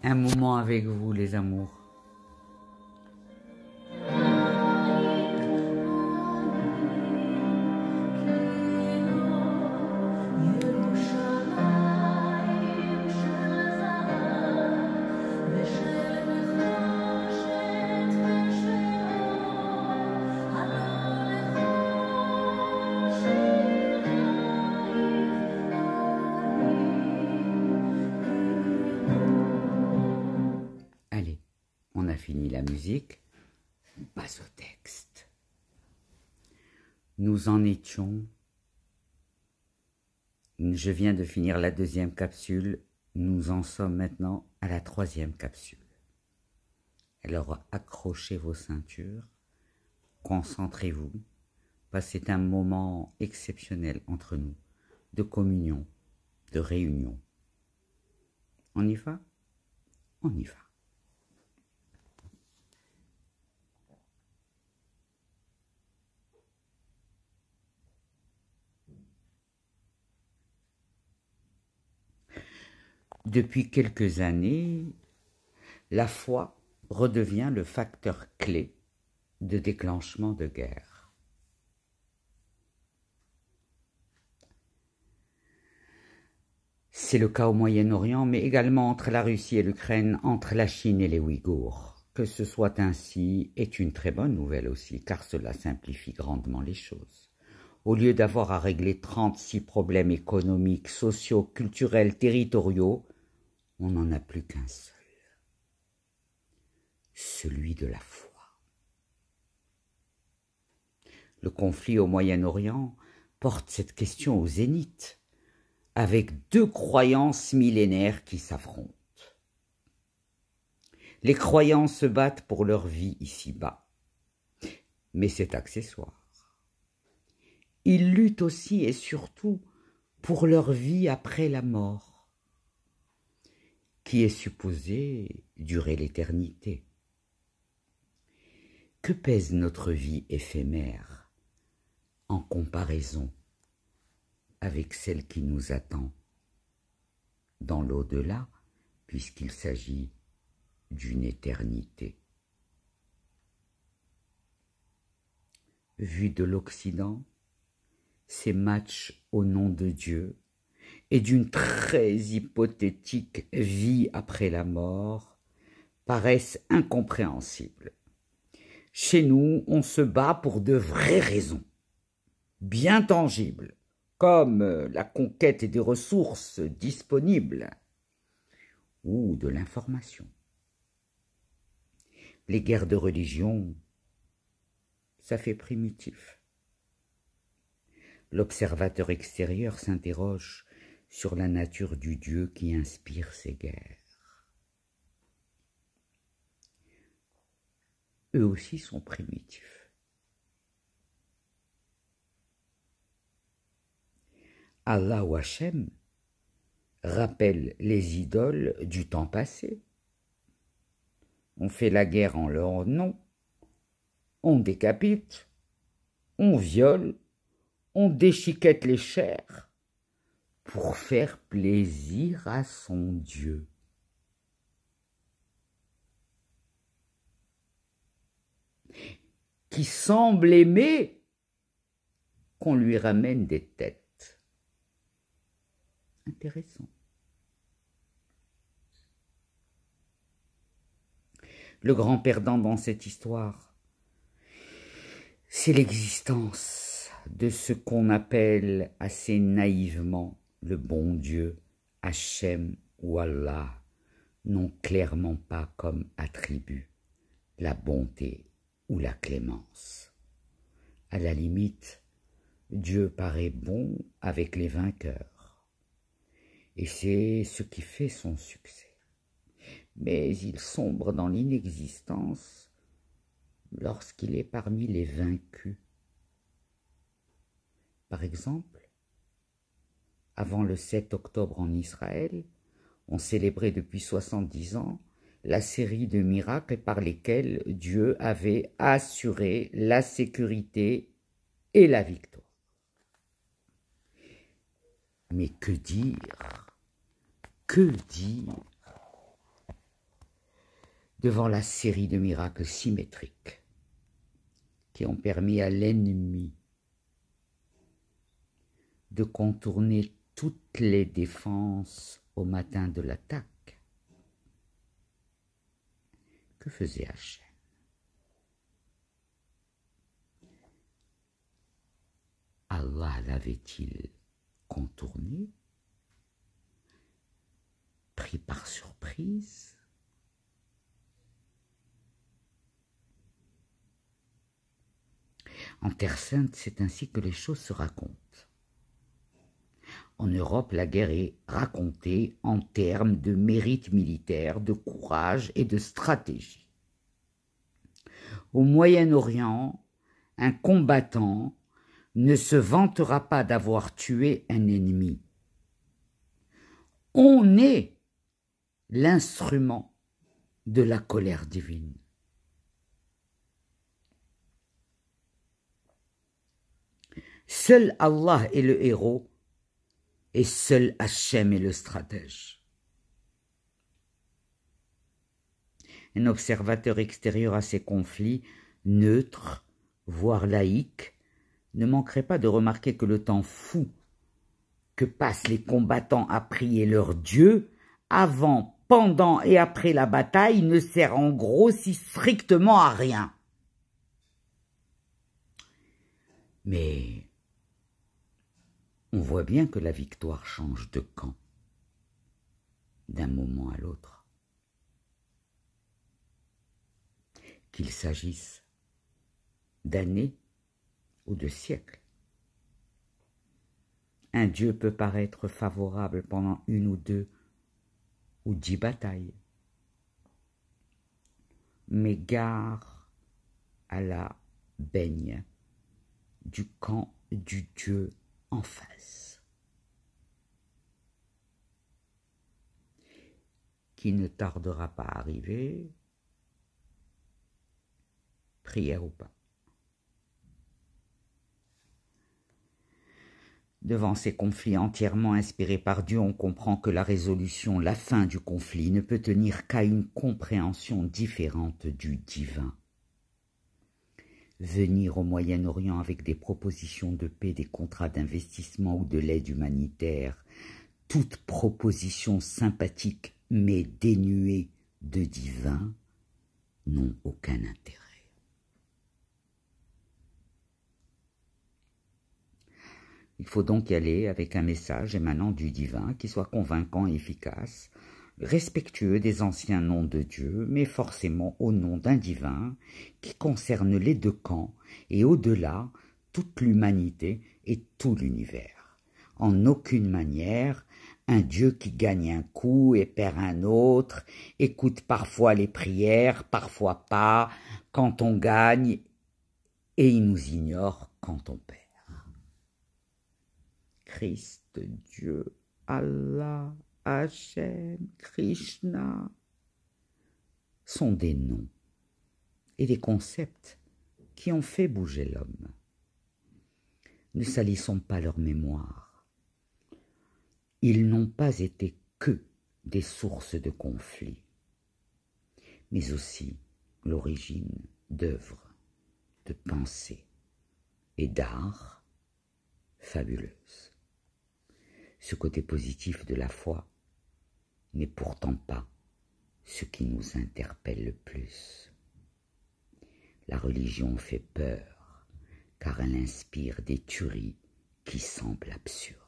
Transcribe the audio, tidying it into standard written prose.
un moment avec vous, les amours. Allez, on a fini la musique, on passe au texte. Nous en étions, je viens de finir la 2e capsule, nous en sommes maintenant à la 3e capsule. Alors accrochez vos ceintures, concentrez-vous, parce que c'est un moment exceptionnel entre nous, de communion, de réunion. On y va? On y va. Depuis quelques années, la foi redevient le facteur clé de déclenchement de guerre. C'est le cas au Moyen-Orient, mais également entre la Russie et l'Ukraine, entre la Chine et les Ouïghours. Que ce soit ainsi est une très bonne nouvelle aussi, car cela simplifie grandement les choses. Au lieu d'avoir à régler 36 problèmes économiques, sociaux, culturels, territoriaux, on n'en a plus qu'un seul, celui de la foi. Le conflit au Moyen-Orient porte cette question au zénith, avec 2 croyances millénaires qui s'affrontent. Les croyants se battent pour leur vie ici-bas, mais c'est accessoire. Ils luttent aussi et surtout pour leur vie après la mort, qui est supposée durer l'éternité. Que pèse notre vie éphémère en comparaison avec celle qui nous attend dans l'au-delà, puisqu'il s'agit d'une éternité. Vu de l'Occident, ces matchs au nom de Dieu et d'une très hypothétique vie après la mort paraissent incompréhensibles. Chez nous, on se bat pour de vraies raisons, bien tangibles, comme la conquête des ressources disponibles ou de l'information. Les guerres de religion, ça fait primitif. L'observateur extérieur s'interroge sur la nature du Dieu qui inspire ces guerres. Eux aussi sont primitifs. Allah ou Hachem rappelle les idoles du temps passé. On fait la guerre en leur nom, on décapite, on viole, on déchiquette les chairs pour faire plaisir à son Dieu. Qui semble aimer qu'on lui ramène des têtes. Intéressant. Le grand perdant dans cette histoire, c'est l'existence de ce qu'on appelle assez naïvement le bon Dieu, Hachem ou Allah, n'ont clairement pas comme attribut la bonté ou la clémence. À la limite, Dieu paraît bon avec les vainqueurs, et c'est ce qui fait son succès. Mais il sombre dans l'inexistence lorsqu'il est parmi les vaincus. Par exemple, avant le 7 octobre en Israël, on célébrait depuis 70 ans la série de miracles par lesquels Dieu avait assuré la sécurité et la victoire. Mais que dire? Que dire devant la série de miracles symétriques qui ont permis à l'ennemi de contourner toutes les défenses au matin de l'attaque. Que faisait Hachem? Allah l'avait-il contourné, pris par surprise? En Terre Sainte, c'est ainsi que les choses se racontent. En Europe, la guerre est racontée en termes de mérite militaire, de courage et de stratégie. Au Moyen-Orient, un combattant ne se vantera pas d'avoir tué un ennemi. On est l'instrument de la colère divine. Seul Allah est le héros et seul Hachem est le stratège. Un observateur extérieur à ces conflits, neutre, voire laïque, ne manquerait pas de remarquer que le temps fou que passent les combattants à prier leur Dieu, avant, pendant et après la bataille, ne sert en gros si strictement à rien. Mais on voit bien que la victoire change de camp, d'un moment à l'autre. Qu'il s'agisse d'années ou de siècles. Un Dieu peut paraître favorable pendant 1 ou 2 ou 10 batailles. Mais gare à la baigne du camp du Dieu en face, qui ne tardera pas à arriver, prière ou pas. Devant ces conflits entièrement inspirés par Dieu, on comprend que la résolution, la fin du conflit ne peut tenir qu'à une compréhension différente du divin. Venir au Moyen-Orient avec des propositions de paix, des contrats d'investissement ou de l'aide humanitaire, toute proposition sympathique mais dénuée de divin, n'ont aucun intérêt. Il faut donc y aller avec un message émanant du divin qui soit convaincant et efficace, respectueux des anciens noms de Dieu, mais forcément au nom d'un divin qui concerne les 2 camps et au-delà toute l'humanité et tout l'univers. En aucune manière, un Dieu qui gagne un coup et perd un autre, écoute parfois les prières, parfois pas, quand on gagne, et il nous ignore quand on perd. Christ, Dieu, Allah, Hachem, Krishna sont des noms et des concepts qui ont fait bouger l'homme. Ne salissons pas leur mémoire. Ils n'ont pas été que des sources de conflits, mais aussi l'origine d'œuvres, de pensées et d'art fabuleuses. Ce côté positif de la foi n'est pourtant pas ce qui nous interpelle le plus. La religion fait peur, car elle inspire des tueries qui semblent absurdes.